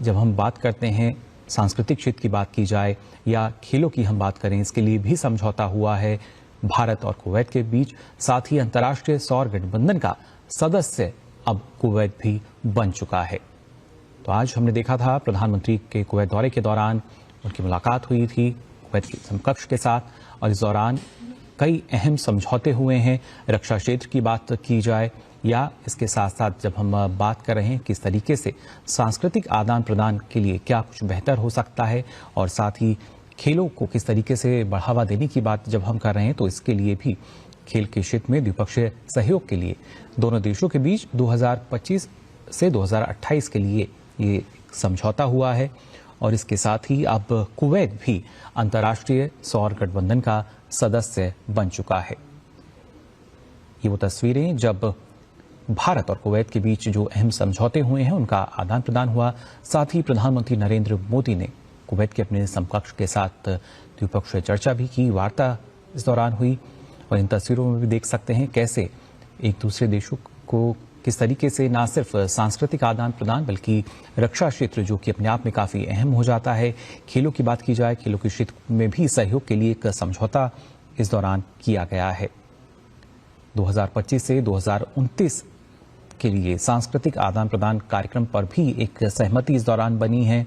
जब हम बात करते हैं सांस्कृतिक क्षेत्र की बात की जाए या खेलों की हम बात करें, इसके लिए भी समझौता हुआ है भारत और कुवैत के बीच। साथ ही अंतर्राष्ट्रीय सौर गठबंधन का सदस्य अब कुवैत भी बन चुका है। तो आज हमने देखा था प्रधानमंत्री के कुवैत दौरे के दौरान उनकी मुलाकात हुई थी कुवैत के समकक्ष के साथ, और इस दौरान कई अहम समझौते हुए हैं। रक्षा क्षेत्र की बात की जाए या इसके साथ साथ जब हम बात कर रहे हैं किस तरीके से सांस्कृतिक आदान प्रदान के लिए क्या कुछ बेहतर हो सकता है, और साथ ही खेलों को किस तरीके से बढ़ावा देने की बात जब हम कर रहे हैं, तो इसके लिए भी खेल के क्षेत्र में द्विपक्षीय सहयोग के लिए दोनों देशों के बीच 2025 से 2028 के लिए ये समझौता हुआ है। और इसके साथ ही अब कुवैत भी अंतर्राष्ट्रीय सौर गठबंधन का सदस्य बन चुका है। ये वो तस्वीरें जब भारत और कुवैत के बीच जो अहम समझौते हुए हैं उनका आदान प्रदान हुआ। साथ ही प्रधानमंत्री नरेंद्र मोदी ने कुवैत के अपने समकक्ष के साथ द्विपक्षीय चर्चा भी की, वार्ता इस दौरान हुई। और इन तस्वीरों में भी देख सकते हैं कैसे एक दूसरे देशों को किस तरीके से न सिर्फ सांस्कृतिक आदान प्रदान बल्कि रक्षा क्षेत्र, जो कि अपने आप में काफ़ी अहम हो जाता है। खेलों की बात की जाए, खेलों के क्षेत्र में भी सहयोग के लिए एक समझौता इस दौरान किया गया है। 2025 से 2029 के लिए सांस्कृतिक आदान प्रदान कार्यक्रम पर भी एक सहमति इस दौरान बनी है।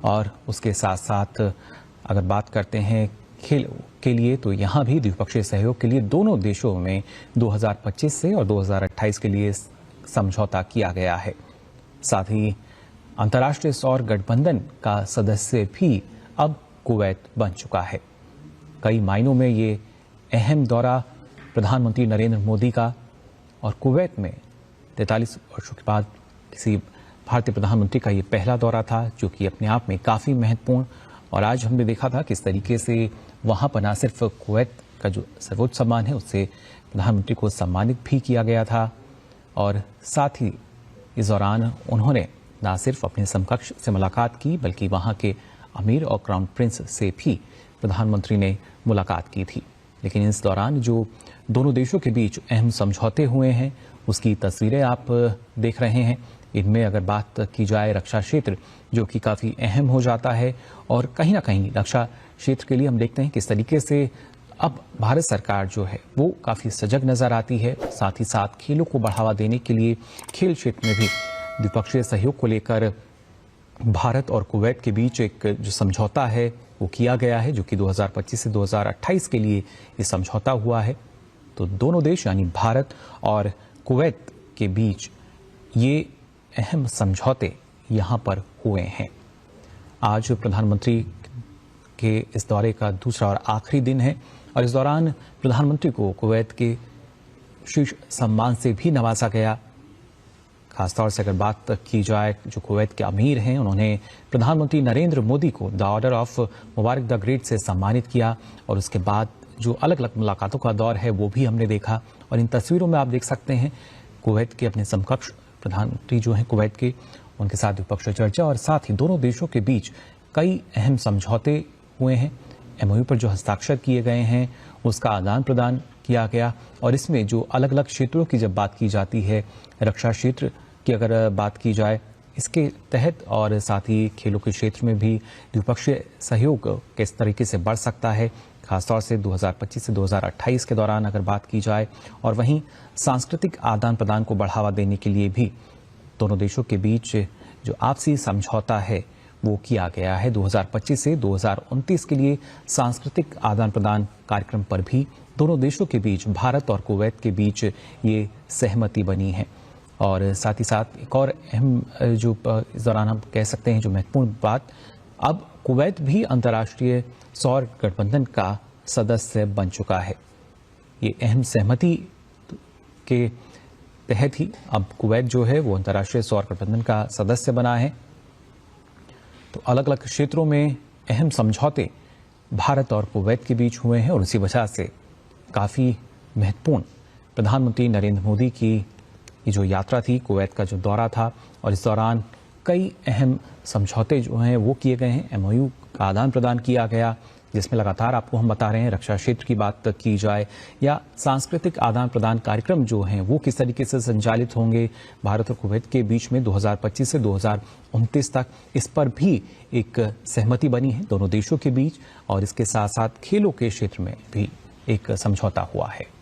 और उसके साथ साथ अगर बात करते हैं खेल के लिए, तो यहाँ भी द्विपक्षीय सहयोग के लिए दोनों देशों में 2025 से और 2028 के लिए समझौता किया गया है। साथ ही अंतर्राष्ट्रीय सौर गठबंधन का सदस्य भी अब कुवैत बन चुका है। कई मायनों में ये अहम दौरा प्रधानमंत्री नरेंद्र मोदी का और कुवैत में 43 वर्षों के बाद किसी भारतीय प्रधानमंत्री का ये पहला दौरा था, जो कि अपने आप में काफ़ी महत्वपूर्ण। और आज हमने देखा था किस तरीके से वहाँ पर न सिर्फ कुवैत का जो सर्वोच्च सम्मान है उससे प्रधानमंत्री को सम्मानित भी किया गया था, और साथ ही इस दौरान उन्होंने न सिर्फ अपने समकक्ष से मुलाकात की बल्कि वहाँ के अमीर और क्राउन प्रिंस से भी प्रधानमंत्री ने मुलाकात की थी। लेकिन इस दौरान जो दोनों देशों के बीच अहम समझौते हुए हैं उसकी तस्वीरें आप देख रहे हैं। इनमें अगर बात की जाए रक्षा क्षेत्र, जो कि काफ़ी अहम हो जाता है, और कहीं ना कहीं रक्षा क्षेत्र के लिए हम देखते हैं किस तरीके से अब भारत सरकार जो है वो काफ़ी सजग नज़र आती है। साथ ही साथ खेलों को बढ़ावा देने के लिए खेल क्षेत्र में भी द्विपक्षीय सहयोग को लेकर भारत और कुवैत के बीच एक जो समझौता है वो किया गया है, जो कि 2025 से 2028 के लिए ये समझौता हुआ है। तो दोनों देश यानी भारत और कुवैत के बीच ये अहम समझौते यहाँ पर हुए हैं। आज प्रधानमंत्री के इस दौरे का दूसरा और आखिरी दिन है, और इस दौरान प्रधानमंत्री को कुवैत के शीर्ष सम्मान से भी नवाजा गया। खासतौर से अगर बात की जाए, जो कुवैत के अमीर हैं उन्होंने प्रधानमंत्री नरेंद्र मोदी को the order of Mubarak the great से सम्मानित किया। और उसके बाद जो अलग अलग मुलाकातों का दौर है वो भी हमने देखा। और इन तस्वीरों में आप देख सकते हैं कुवैत के अपने समकक्ष प्रधानमंत्री जो हैं कुवैत के, उनके साथ द्विपक्षीय चर्चा, और साथ ही दोनों देशों के बीच कई अहम समझौते हुए हैं। एमओयू पर जो हस्ताक्षर किए गए हैं उसका आदान प्रदान किया गया। और इसमें जो अलग अलग क्षेत्रों की जब बात की जाती है, रक्षा क्षेत्र की अगर बात की जाए इसके तहत, और साथ ही खेलों के क्षेत्र में भी द्विपक्षीय सहयोग किस तरीके से बढ़ सकता है, खासतौर से 2025 से 2028 के दौरान अगर बात की जाए। और वहीं सांस्कृतिक आदान प्रदान को बढ़ावा देने के लिए भी दोनों देशों के बीच जो आपसी समझौता है वो किया गया है। 2025 से 2029 के लिए सांस्कृतिक आदान प्रदान कार्यक्रम पर भी दोनों देशों के बीच, भारत और कुवैत के बीच ये सहमति बनी है। और साथ ही साथ एक और अहम जो इस दौरान हम कह सकते हैं जो महत्वपूर्ण बात, अब कुवैत भी अंतर्राष्ट्रीय सौर गठबंधन का सदस्य बन चुका है। ये अहम सहमति के तहत ही अब कुवैत जो है वो अंतर्राष्ट्रीय सौर गठबंधन का सदस्य बना है। तो अलग अलग क्षेत्रों में अहम समझौते भारत और कुवैत के बीच हुए हैं, और उसी वजह से काफ़ी महत्वपूर्ण प्रधानमंत्री नरेंद्र मोदी की ये जो यात्रा थी, कुवैत का जो दौरा था, और इस दौरान कई अहम समझौते जो हैं वो किए गए हैं। एमओयू का आदान प्रदान किया गया, जिसमें लगातार आपको हम बता रहे हैं रक्षा क्षेत्र की बात की जाए या सांस्कृतिक आदान प्रदान कार्यक्रम जो हैं वो किस तरीके से संचालित होंगे भारत और कुवैत के बीच में 2025 से 2029 तक, इस पर भी एक सहमति बनी है दोनों देशों के बीच और इसके साथ साथ खेलों के क्षेत्र में भी एक समझौता हुआ है।